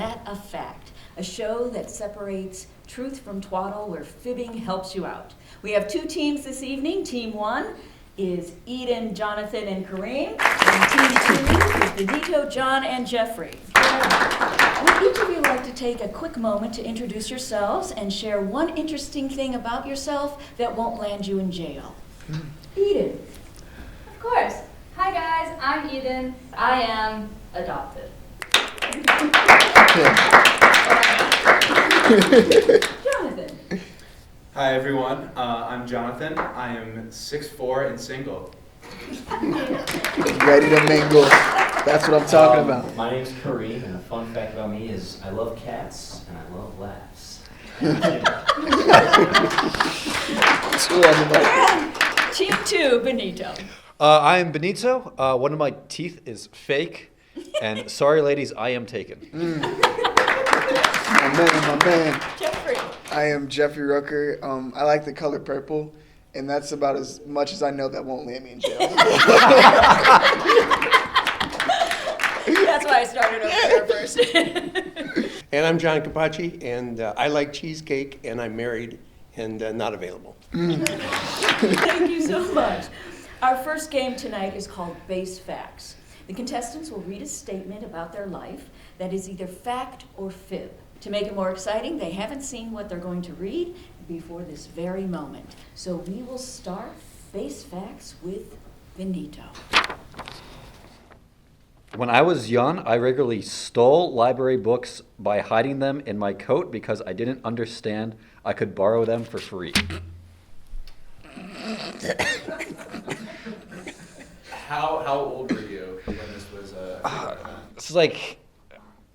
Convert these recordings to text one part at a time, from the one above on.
That a Fact? A show that separates truth from twaddle, where fibbing helps you out. We have two teams this evening. Team 1 is Eden, Jonathan, and Kareem. And Team 2 is Benito, John, and Jeffrey. Would each of you like to take a quick moment to introduce yourselves and share one interesting thing about yourself that won't land you in jail? Eden. Of course. Hi guys, I'm Eden. I am adopted. Jonathan. Hi everyone, I'm Jonathan. I am 6'4" and single. Ready to mingle. That's what I'm talking about. My name's Kareem, and a fun fact about me is I love cats and I love laughs. Team 2, Benito. I'm Benito. One of my teeth is fake. And sorry, ladies, I am taken. My man. Jeffrey. I am Jeffrey Rucker. I like the color purple, and that's about as much as I know that won't land me in jail. That's why I started over there first. And I'm John Capacci, and I like cheesecake, and I'm married and not available. Thank you so much. Our first game tonight is called Base Facts. The contestants will read a statement about their life that is either fact or fib. To make it more exciting, they haven't seen what they're going to read before this very moment. So we will start Base Facts with Benito. When I was young, I regularly stole library books by hiding them in my coat because I didn't understand I could borrow them for free. How old were you when this was This is like,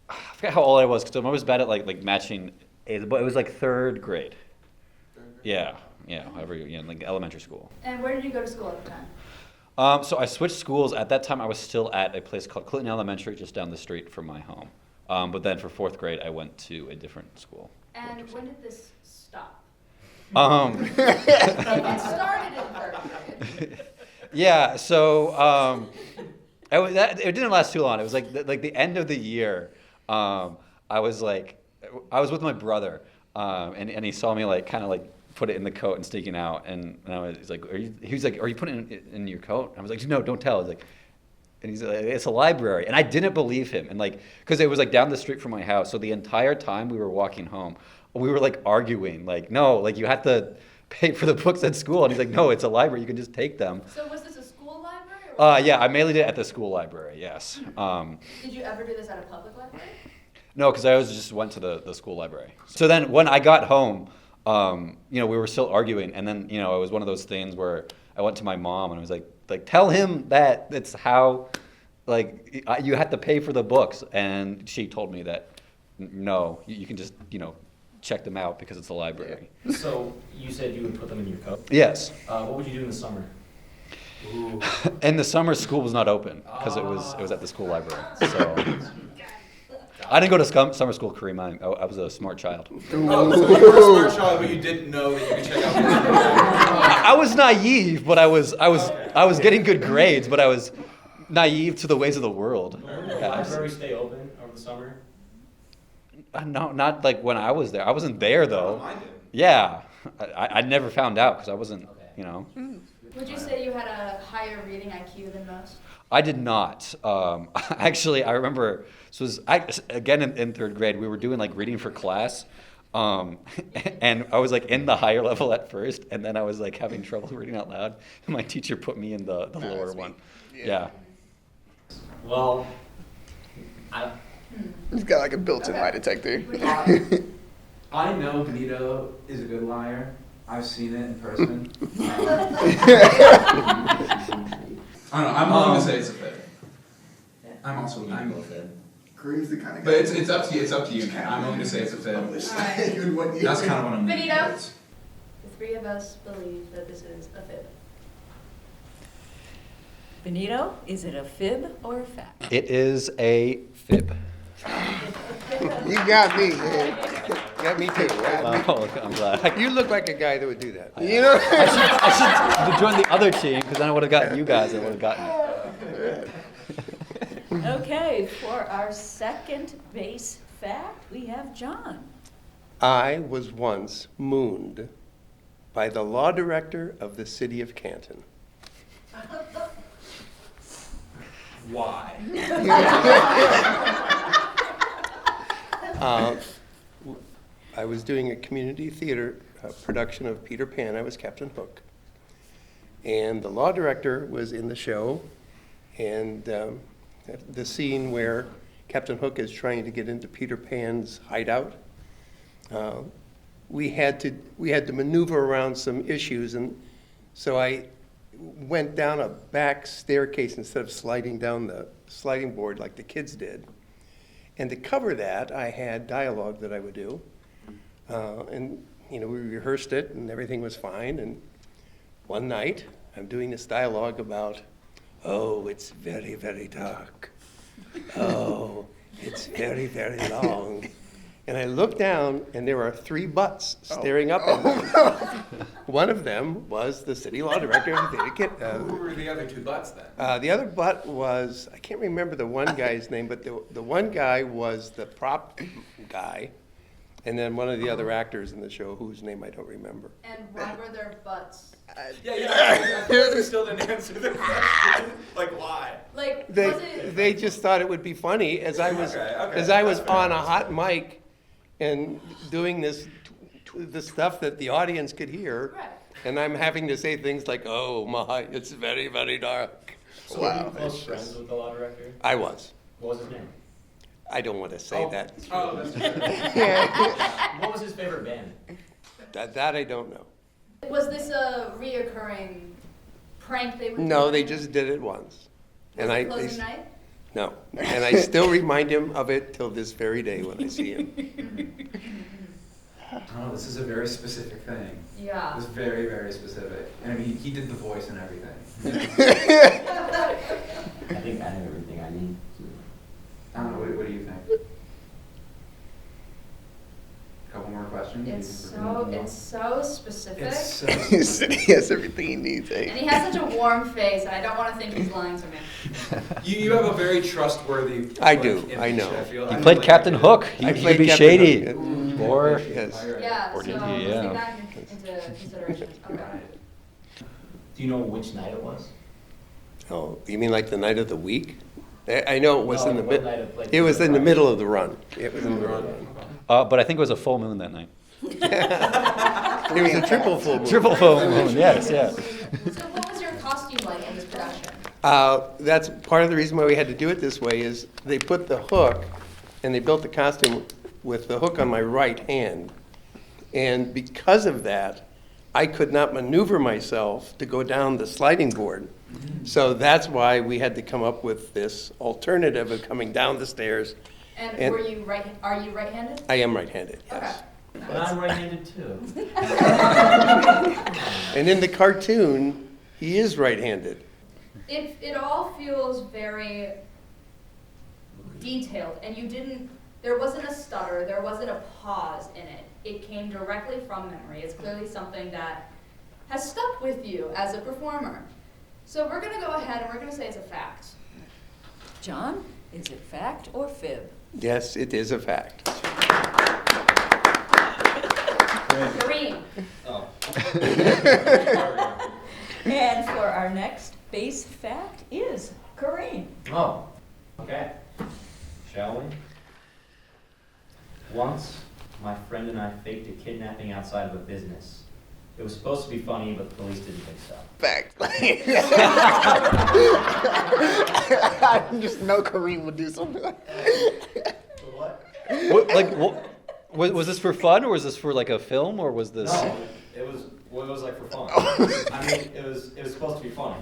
I forget how old I was because I'm always bad at like matching age, but it was like third grade. Yeah, like elementary school. And where did you go to school at the time? So I switched schools. At that time, I was still at a place called Clinton Elementary, just down the street from my home. But then for fourth grade, I went to a different school. And when did this stop? It It started in third grade. Yeah, so it didn't last too long. It was like the end of the year. I was with my brother, and he saw me like kind of like put it in the coat and sneaking out, and he's like, he was like, are you putting it in your coat? And I was like, no, don't tell. And he's like, it's a library, and I didn't believe him, and like, because it was like down the street from my house, so the entire time we were walking home, we were like arguing, like, no, like you have to pay for the books at school, and he's like, no, it's a library, you can just take them. So was this a school library? Or Yeah, I mainly did it at the school library, yes. Did you ever do this at a public library? No, because I always just went to the school library. So then when I got home, we were still arguing, and then, it was one of those things where I went to my mom and I was like, tell him that it's how, like, you have to pay for the books. And she told me that, no, you can just, check them out because it's a library. So you said you would put them in your coat? Yes. What would you do in the summer? Ooh. In the summer, school was not open because it was at the school library. So I didn't go to summer school, Kareem. I was a smart child. Oh, so you were a smart child, but you didn't know that you could check out books. I was naive, but I was getting good grades, but I was naive to the ways of the world. Did the library stay open over the summer? No, not like when I was there. I wasn't there though. Mine did. Yeah, I never found out because I wasn't, Would you say you had a higher reading IQ than most? I did not. Actually, I remember, again in third grade, we were doing like reading for class. And I was like in the higher level at first, and then I was like having trouble reading out loud. And my teacher put me in the lower one. Yeah. Well, He's got like a built-in lie detector. I know Benito is a good liar. I've seen it in person. I don't know. I'm willing to say it's a fib. I'm Kareem's the kind of guy. But it's up to you. It's up to you, man. I'm willing to say it's a fib. That's kind of what I'm. Benito? The three of us believe that this is a fib. Benito, is it a fib or a fact? It is a fib. You got me, man. Got me too. Oh, I'm glad. You look like a guy that would do that. You know? I should join the other team because then I would have gotten you guys. I would have gotten it. Okay, for our second base fact, we have John. I was once mooned by the law director of the city of Canton. Why? I was doing a community theater production of Peter Pan. I was Captain Hook. And the law director was in the show, and the scene where Captain Hook is trying to get into Peter Pan's hideout, we had to maneuver around some issues, and so I went down a back staircase instead of sliding down the sliding board like the kids did. And to cover that, I had dialogue that I would do. And, we rehearsed it and everything was fine. And one night, I'm doing this dialogue about, oh, it's very, very dark. Oh, it's very, very long. And I looked down, and there were 3 butts staring up at me. One of them was the city law director of the Who were the other 2 butts then? the other butt was, I can't remember the one guy's name, but the one guy was the prop guy, and then one of the other actors in the show, whose name I don't remember. And why were there butts? I feel like you still didn't answer the question. Like, why? Like, was it? They just thought it would be funny as I was on a hot mic and doing the stuff that the audience could hear, Right. and I'm having to say things like, "Oh my, it's very, very dark." So were you close friends with the law director? I was. What was his name? I don't want to say that. Oh, that's true. What was his favorite band? That I don't know. Was this a reoccurring prank they would do? No, they just did it once, Was it closing night? No, and I still remind him of it till this very day when I see him. Oh, this is a very specific thing. It Yeah. was very, very specific. And I mean, he did the voice and everything. I think I have everything I need. I don't know, what do you think? Couple more questions? It's so specific. It's so He has everything he needs, And eh? he has such a warm face, and I don't want to think he's lying to me. You have a very trustworthy. I do, image, I know. feel. He I played feel Captain like Hook. He I could played be Captain shady. Hook. Or Yes. All right. Yeah, Or so did he? let's Yeah. take that into consideration. Okay. Do you know which night it was? Oh, you mean like the night of the week? I know it was No, in the what night of, like, It was in the Friday. middle of the run. It was in the run. but I think it was a full moon that night. It was a triple full moon. Triple full moon. Yes, yeah. So what was your costume like in this production? That's part of the reason why we had to do it this way is they put the hook, and they built the costume with the hook on my right hand. And because of that, I could not maneuver myself to go down the sliding board. So that's why we had to come up with this alternative of coming down the stairs. And, And- are you right-handed? I am right-handed, Okay. yes. But I'm right-handed too. And in the cartoon, he is right-handed. It all feels very detailed, and there wasn't a stutter, there wasn't a pause in it. It came directly from memory. It's clearly something that has stuck with you as a performer. So we're gonna go ahead and we're gonna say it's a fact. John, is it fact or fib? Yes, it is a fact. Kareem, Oh. And for our next base fact is Kareem. Oh, okay. Shall we? Once, my friend and I faked a kidnapping outside of a business. It was supposed to be funny, but the police didn't think so. Fact. I just know Kareem would do something like that. What? Was this for fun, or was this for like a film, or was this? No, it was like for fun. I mean, it was supposed to be funny.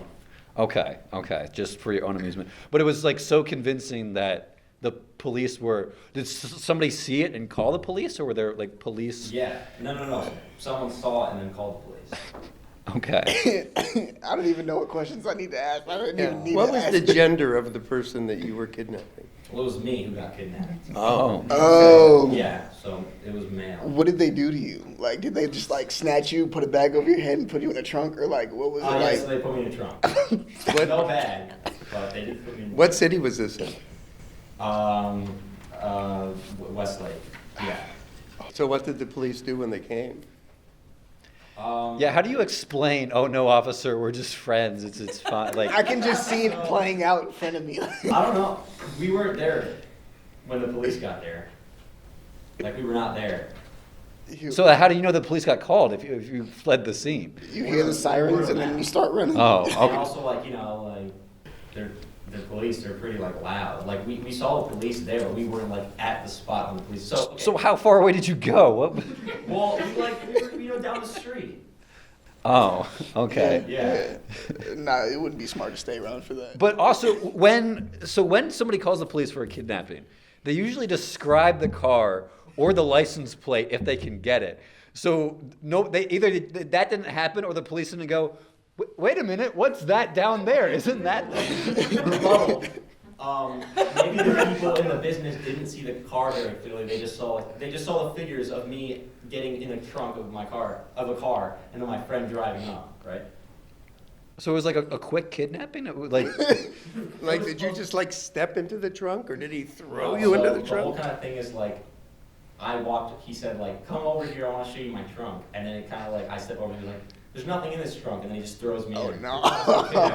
Okay, just for your own amusement. But it was like so convincing that the police were. Did somebody see it and call the police, or were there like police? Yeah. No. Someone saw it and then called the police. Okay. I don't even know what questions I need to ask. I don't even need What to was ask. the gender of the person that you were kidnapping? Well, it was me who got kidnapped. Oh. Oh. Yeah, so it was male. What did they do to you? Like, did they just like snatch you, put a bag over your head, and put you in a trunk, or like what was it Yeah, like? so they put me in a trunk. What- No bag, but they did put me in. What city was this in? Westlake, yeah. So what did the police do when they came? Yeah, how do you explain, oh no, officer, we're just friends, it's fine, like, I can just see it playing out in front of me. I don't know. We weren't there when the police got there. Like, we were not there. so how do you know the police got called if you fled the scene? You hear the sirens and then you start running. Oh, And okay. also, like, you know, like, the police, they're pretty, like, loud. Like, we saw the police there, but we weren't, like, at the spot when the police, so. Okay. So how far away did you go? What? Well, we were, you know, down the street. Oh, okay. Yeah. Nah, it wouldn't be smart to stay around for that. But also, when somebody calls the police for a kidnapping, they usually describe the car or the license plate if they can get it. So no, they either that didn't happen or the police didn't go, wait a minute, what's that down there? Isn't that? Rebuttal. Maybe the people in the business didn't see the car very clearly. They just saw the figures of me getting in the trunk of a car, and then my friend driving up, right? So it was like a quick kidnapping? It was like, Like, did you just like step into the trunk, or did he throw No, you into so the The whole trunk? kind of thing is like, he said like, come over here, I want to show you my trunk. And then it kind of like, I step over and he's like, there's nothing in this trunk. And then he just throws me Oh in. no.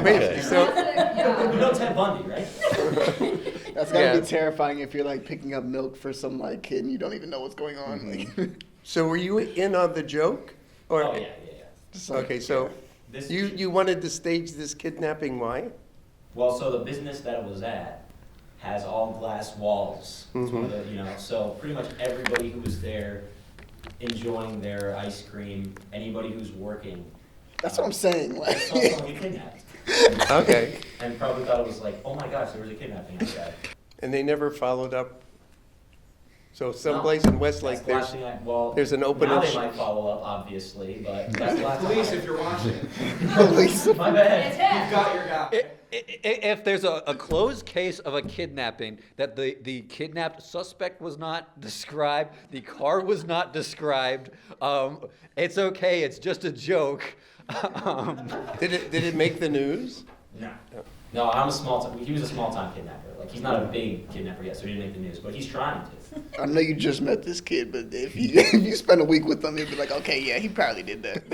Wait, so, Yeah. You know Ted Bundy, right? That's gotta Yeah. be terrifying if you're like picking up milk for some like kid and you don't even know what's going on. Like, so were you in on the joke? Or, Oh, yeah. just like, Okay, so This you wanted to stage this kidnapping, why? Well, so the business that it was at has all glass walls. It's one of the, you know, so pretty much everybody who was there enjoying their ice cream, anybody who's working, That's what I'm saying. saw Like, someone get kidnapped. Okay. And probably thought it was like, oh my gosh, there was a kidnapping outside. And they never followed up? So someplace in Westlake, That's the last there's, thing well, there's an open now they ins- might follow up, obviously, but that's the last Police, time. if you're watching, police. My bad. It's you've him. got your guy. if there's a closed case of a kidnapping that the kidnapped suspect was not described, the car was not described, it's okay, it's just a joke. did it make the news? No. No, he was a small time kidnapper. Like, he's not a big kidnapper yet, so he didn't make the news, but he's trying to. I know you just met this kid, but if you spend a week with him, you'll be like, okay, yeah, he probably did that.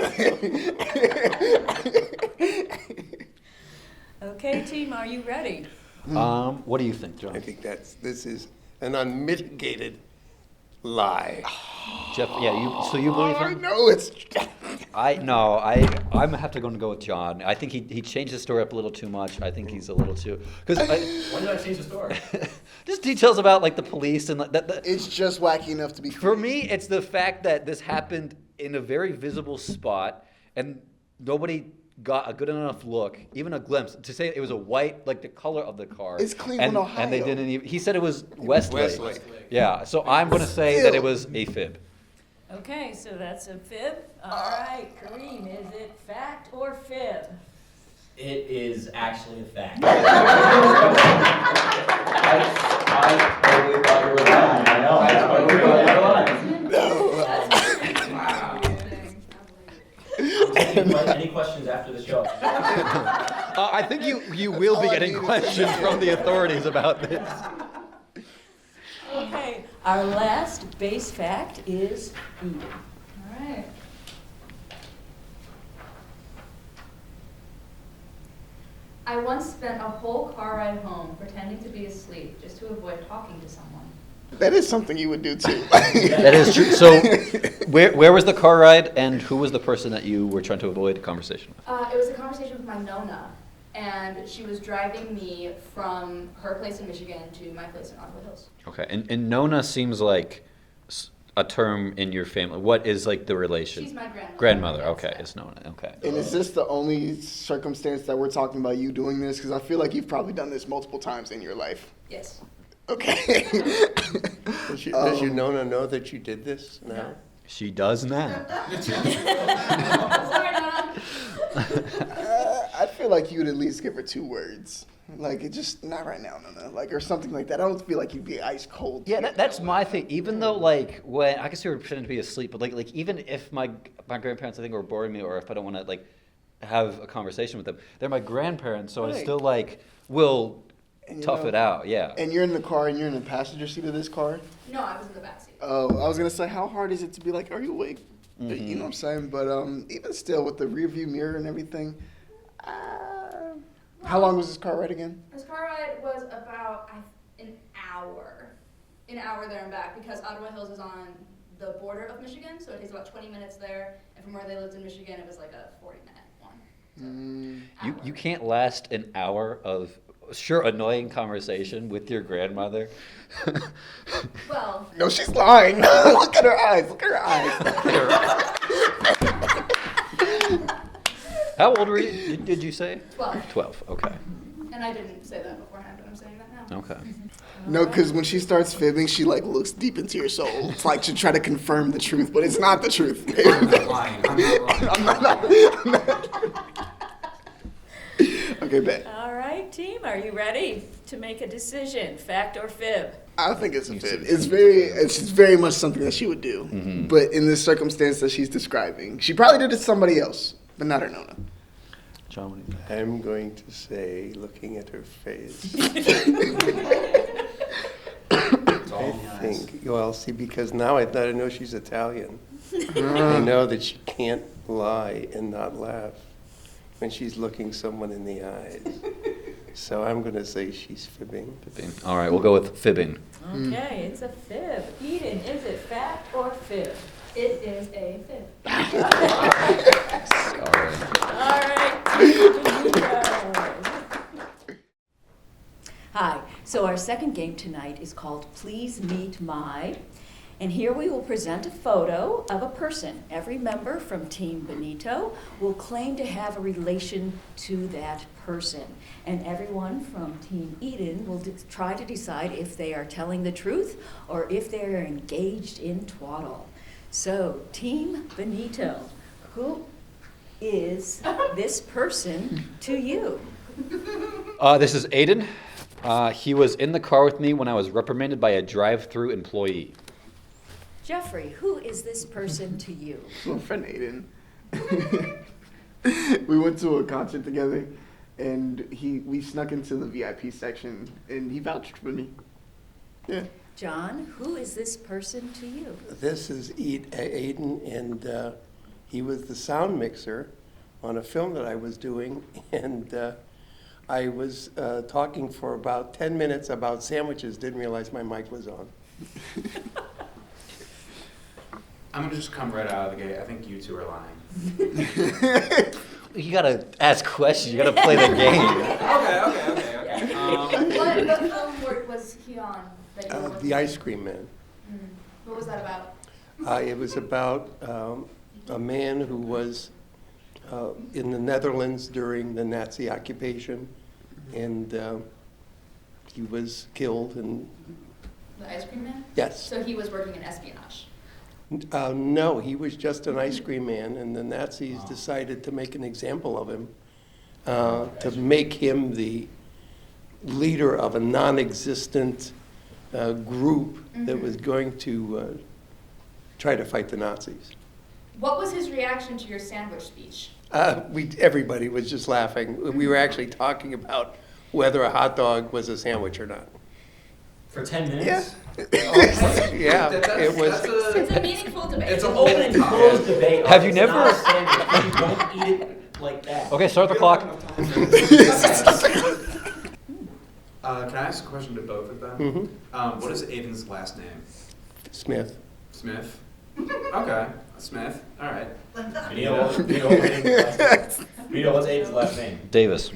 Okay, team, are you ready? What do you think, I John? think this is an unmitigated lie. Jeff, so you believe I him? know it's. I'm gonna have to go with John. I think he changed the story up a little too much. I think he's a little too When did I change the story? just details about like the police and like, that. It's just wacky enough to be. For me, it's the fact that this happened in a very visible spot and nobody got a good enough look, even a glimpse, to say it was a white, like the color of the car. It's Cleveland, and they Ohio. didn't even. He said it was Westlake. Westlake. Yeah, so I'm gonna say that it was a fib. Okay, so that's a fib. All right, Kareem, is it fact or fib? It is actually a fact. I totally thought you were lying. I know. I totally thought you were lying. Any questions after the show? I think you will be getting questions from the authorities about this. Okay, our last base fact is Eden. All right. I once spent a whole car ride home pretending to be asleep just to avoid talking to someone. That is something you would do too. That is true. So, where was the car ride, and who was the person that you were trying to avoid a conversation with? It was a conversation with my Nona, and she was driving me from her place in Michigan to my place in Ottawa Hills. Okay, and Nona seems like a term in your family. What is like the relation? She's my grandmother. Grandmother. Yes, Okay, yeah. it's Nona. Okay. And is this the only circumstance that we're talking about you doing this? Because I feel like you've probably done this multiple times in your life. Yes. Okay. Does your Nona know that you did this now? She does now. Sorry, Nona. I feel like you would at least give her 2 words. Like, it just, not right now, no. Like, or something like that. I don't feel like you'd be ice cold. Yeah, that's my thing. Even though, like, when I guess you were pretending to be asleep, but like even if my grandparents, I think, were boring me, or if I don't want to like have a conversation with them, they're my grandparents, so I Right. still like will And, you tough know, it out. Yeah. And you're in the car, and you're in the passenger seat of this car. No, I was in the backseat. Oh, I was gonna say, how hard is it to be like, are you awake? Mm-hmm. You know what I'm saying? But even still, with the rear view mirror and everything, how long was this car ride again? This car ride was about an hour. An hour there and back, because Ottawa Hills is on the border of Michigan, so it takes about 20 minutes there. And from where they lived in Michigan, it was like a 40-minute one. So, You can't last an hour of annoying conversation with your grandmother. Well, No, she's lying. Look at her eyes. Look at her eyes. How old were you? Did you say? 12. 12. Okay. And I didn't say that beforehand, but I'm saying that now. Okay. No, because when she starts fibbing, she like looks deep into your soul. It's like to try to confirm the truth, but it's not the truth. I'm not lying. I'm not lying. Okay, bet. All right, team, are you ready to make a decision, fact or fib? I think it's a fib. It's very much something that she would do. Mm-hmm. But in this circumstance that she's describing, she probably did it to somebody else, but not her Nona. John, what do you think? I'm going to say, looking at her face, It's all I in the eyes. think, well, see, because now I know she's Italian. I know that she can't lie and not laugh when she's looking someone in the eyes. So I'm going to say she's fibbing. Fibbing. All right, we'll go with fibbing. Okay, it's a fib. Eden, is it fact or fib? It is a fib. All right. All right, team Benito. Hi, so our second game tonight is called Please Meet My. And here we will present a photo of a person. Every member from Team Benito will claim to have a relation to that person. And everyone from Team Eden will try to decide if they are telling the truth or if they are engaged in twaddle. So, Team Benito, who is this person to you? This is Aiden. He was in the car with me when I was reprimanded by a drive-through employee. Jeffrey, who is this person to you? My friend Aiden. We went to a concert together, and we snuck into the VIP section, and he vouched for me. Yeah. John, who is this person to you? This is Aiden, and he was the sound mixer on a film that I was doing, and I was talking for about 10 minutes about sandwiches, didn't realize my mic was on. I'm gonna just come right out of the gate. I think you two are lying. You gotta ask questions. You gotta play the game. Okay. What film was he on? That you were looking The at? Ice Cream Man. What was that about? It was about a man who was in the Netherlands during the Nazi occupation, and he was killed. And The Ice Cream Man? yes, So he was working in espionage. no, he was just an ice cream man, and the Nazis decided to make an example of him, to make him the leader of a non-existent group that was going to try to fight the Nazis. What was his reaction to your sandwich speech? Everybody was just laughing. We were actually talking about whether a hot dog was a sandwich or not. For 10 minutes? Yeah. Yeah, it was. It's a meaningful debate. It's a Open and closed debate. Have you It's never- not a sandwich. You don't eat it like that. Okay, start the clock. Can I ask a question to both of them? What is Aiden's last name? Smith. Smith? Okay, Smith. All right. Benito, what's Aiden's last name? Davis.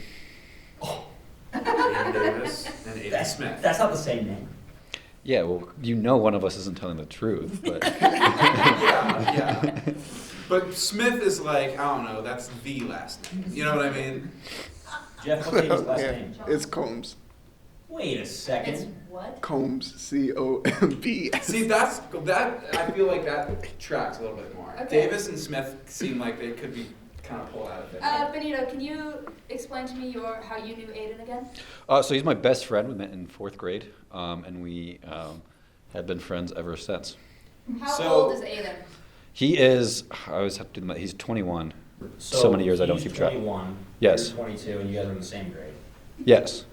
Aiden Davis and Aiden Smith. That's not the same name. Yeah, well, you know one of us isn't telling the truth, but Yeah. But Smith is like, I don't know, that's the last name. You know what I mean? Jeff, what's Aiden's last Yeah. name? It's Combs. Wait a It's second. what? Combs. COMBS. See, that I feel like that tracks a little bit more. Okay. Davis and Smith seem like they could be kind of pulled out of it. Benito, can you explain to me how you knew Aiden again? so he's my best friend. We met in 4th grade, and we have been friends ever since. How So- old is Aiden? He is, I always have to do the math, he's 21. So many years I don't he's keep track. 21, Yes. you're 22, and you guys are in the same grade. Yes.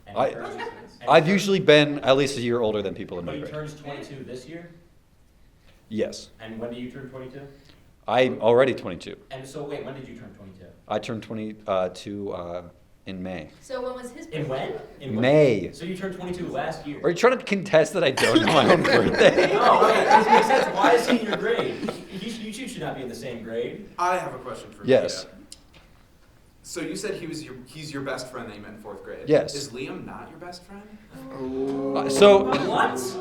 And I- he turns- and he I've turns- usually been at least a year older than people in But my he grade. turns 22 this year? Yes. And when do you turn 22? I'm already 22. And so wait, when did you turn 22? I turned 22 in May. So when was his In when? In when? May. So you turned 22 last year? Are you trying to contest that I don't know my own birthday? No, okay, that makes sense. Why is he in your grade? You two should not be in the same grade. I have a question for Yes. Leah. So you said he's your best friend that you met in 4th grade. Yes. Is Liam not your best friend? So, What? Is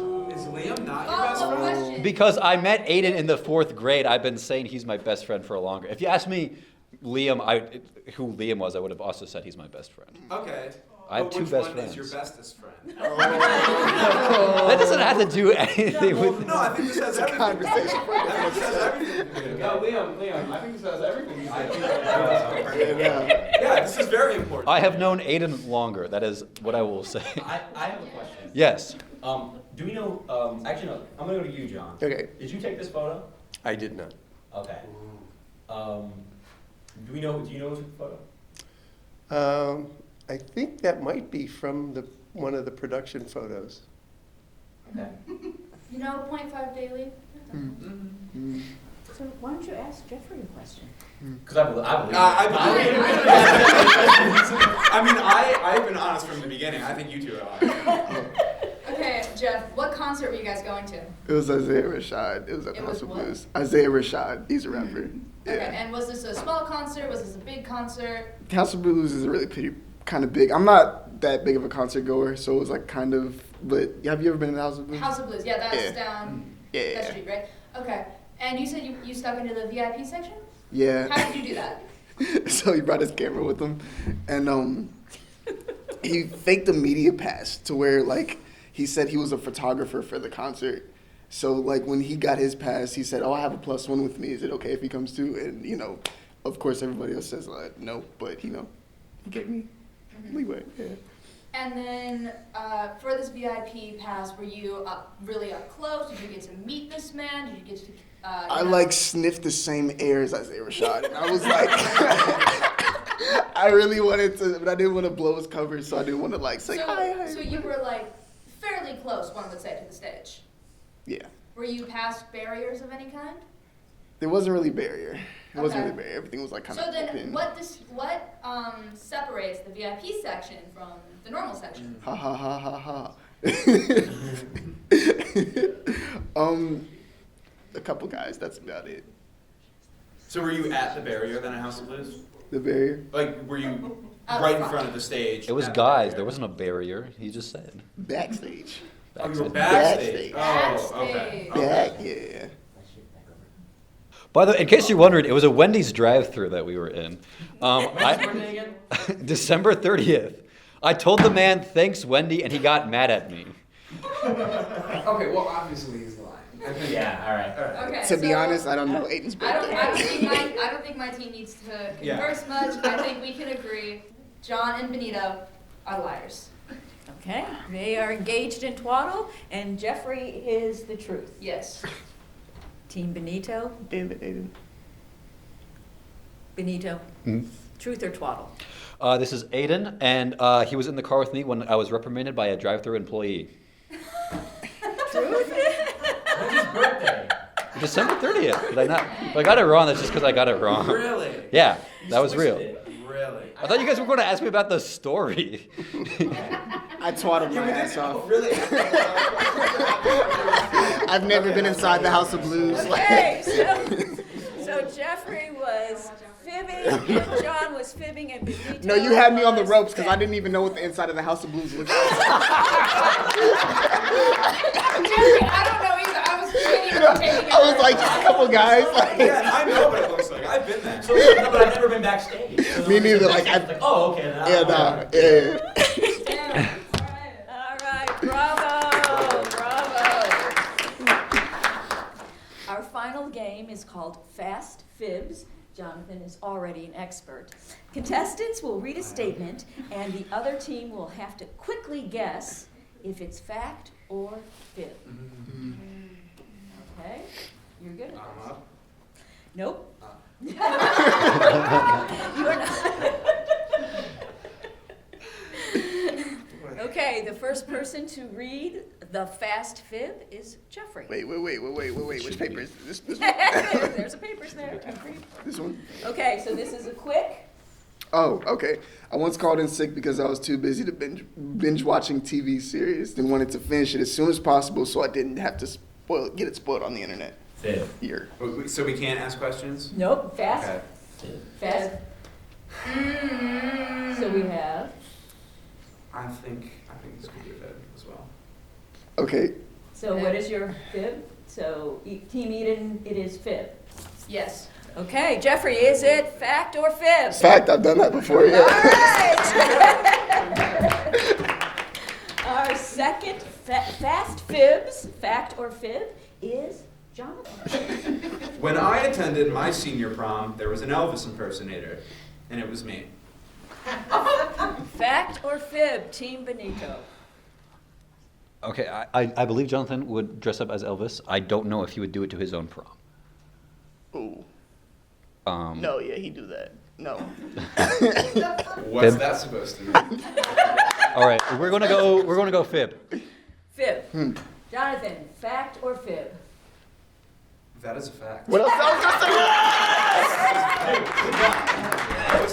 Liam not your Oh, best friend? question. because I met Aiden in the 4th grade, I've been saying he's my best friend for a longer. If you asked me who Liam was, I would have also said he's my best friend. Okay. I have But two which best one friends. is your bestest friend? That doesn't have to do anything with. No, I think this has everything. Conversation. I think this has everything. to do with it. Liam, I think this has everything. Yeah, this is very important. I have known Aiden longer. That is what I will say. I have a question. Yes. Do we know, actually no, I'm gonna go to you, John. Okay, Did you take this photo? I did not. Okay. Do you know who took the photo? I think that might be from one of the production photos. Okay. You know, 0.5 daily. So why don't you ask Jeffrey a question? Because I believe I've been honest from the beginning. I think you two are honest. Okay, Jeff, what concert were you guys going to? It was Isaiah Rashad. It was at the It House was of what? Blues. Isaiah Rashad. He's a rapper. Okay, Yeah. and was this a small concert? Was this a big concert? House of Blues is really kind of big. I'm not that big of a concert goer, so it was like kind of. But have you ever been to the House of Blues? House of Blues, yeah, that's Yeah. down Yeah. that street, right? Okay, and you said you stuck into the VIP section? Yeah. How did you do that? So he brought his camera with him, and he faked a media pass to where like he said he was a photographer for the concert. So like when he got his pass, he said, "Oh, I have a +1 with me. Is it okay if he comes too?" And of course everybody else says no, but he gave me leeway. Yeah. And then for this VIP pass, were you really up close? Did you get to meet this man? Did you get to? I like sniffed the same air as Isaiah Rashad, and I was like, I really wanted to, but I didn't want to blow his cover, so I didn't want to like say hi. So you were like fairly close, one would say, to the stage. Yeah, Were you past barriers of any kind? there wasn't really a barrier. It wasn't Okay. really a barrier. Everything was like kind So of then, open. what separates the VIP section from the normal section? Ha ha ha ha ha. A couple guys. That's about it. So were you at the barrier then at House of Blues? The barrier. Like, were you Up right in front. front of the stage? It was at the guys. barrier? There wasn't a barrier. He just said. Backstage. Oh, you were Backstage. backstage. Oh, okay. Backstage. Back. Yeah. By the way, in case you're wondering, it was a Wendy's drive-through that we were in. When's his birthday again? December 30th. I told the man, "Thanks, Wendy," and he got mad at me. Okay, well, obviously he's lying. Yeah, all right. Okay. To be so honest, I don't know Aiden's birthday. I don't think my team needs to Yeah. converse much. I think we can agree. John and Benito are liars. Okay, they are engaged in twaddle, and Jeffrey is the truth. Yes. Team Benito. Damn it, Aiden. Benito, Hmm? truth or twaddle? This is Aiden, and he was in the car with me when I was reprimanded by a drive-through employee. Truth? When's his birthday? December 30th. Did I not? If I got it wrong, that's just because I got it wrong. Really? Yeah, You that was switched real. it. Really? I thought you guys were going to ask me about the story. I twaddled my ass off. Really? I've never been inside the House of Blues. Okay, so Jeffrey was fibbing, and John was fibbing, and Benito. No, you had me on the was ropes because I dead. didn't even know what the inside of the House of Blues looked like. Jeffrey, I don't know either. I was taking I was like, just a couple guys. Like, Yeah, I know what it looks like. I've been there. So, no, but I've never been backstage. So Me neither, like, it's like, oh, okay. Then yeah, I'll- nah, yeah. All right, bravo, bravo. Our final game is called Fast Fibs. Jonathan is already an expert. Contestants will read a statement, and the other team will have to quickly guess if it's fact or fib. Okay, you're good at I'm this. up. Nope. You are not. the first person to read the fast fib is Jeffrey. Wait. Which paper is this one? There's a papers there. Agreed. This one? Okay, so this is a quick. Oh, okay. I once called in sick because I was too busy to binge watching TV series and wanted to finish it as soon as possible so I didn't have to get it spoiled on the internet. Fib. Here. So we can't ask questions? Nope, fast. Okay. Fast. So we have. I think this could be a fib as well. Okay. So what is your fib? So Team Eden, it is fib. Yes. Okay, Jeffrey, is it fact or fib? Fact, I've done that before, yeah. All right. Our second fast fibs, fact or fib, is Jonathan. When I attended my senior prom, there was an Elvis impersonator, and it was me. Fact or fib, Team Benito. Okay, I believe Jonathan would dress up as Elvis. I don't know if he would do it to his own prom. Ooh. No, yeah, he'd do that. No. What's Fib. that supposed to mean? All right, we're gonna go fib. Fib. Jonathan, fact or fib? That is a fact. What else?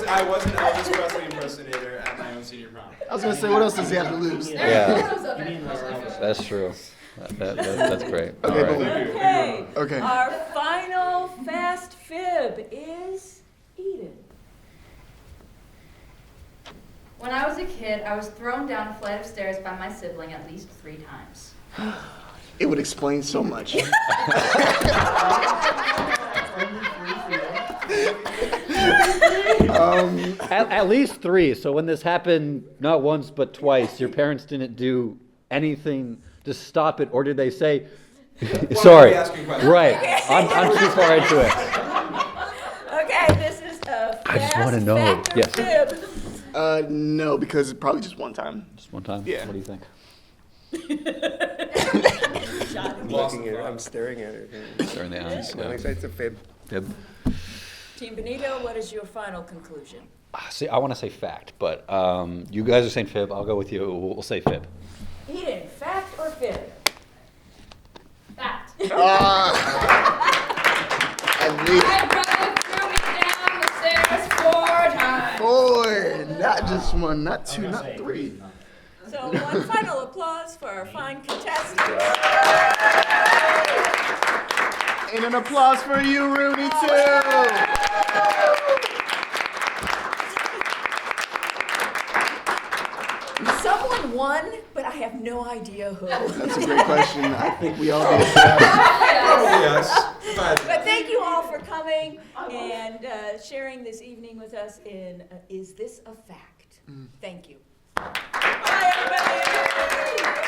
I was an Elvis Presley impersonator at my own senior prom. I was gonna say, what else does he have to lose? Yeah. Photos of it. That's true. That's great. All Okay, right. but Okay. Okay. Our final fast fib is Eden. When I was a kid, I was thrown down a flight of stairs by my sibling at least 3 times. It would explain so much. At least 3. So when this happened, not once but twice, your parents didn't do anything to stop it, or did they say, "Sorry"? Asking questions. Right. I'm too far into it. Okay, this is a fast I just wanna know. fact or Yes. fib. No, because probably just one time. Just one time. Yeah. What do you think? Looking at her, I'm staring at her. Stare in the eyes. Well, Yeah. it's a fib. Fib. Team Benito, what is your final conclusion? See, I want to say fact, but you guys are saying fib. I'll go with you. We'll say fib. Eden, fact or fib? Fact. At least My brother threw me down the stairs 4 times. 4, not just 1, not 2, not 3. So one final applause for our fine contestants. And an applause for you, Rudy, too. Someone won, but I have no idea who. That's a great question. I think we all did. Yes. But thank you all for coming and sharing this evening with us in Is This a Fact? Thank you. Bye, everybody.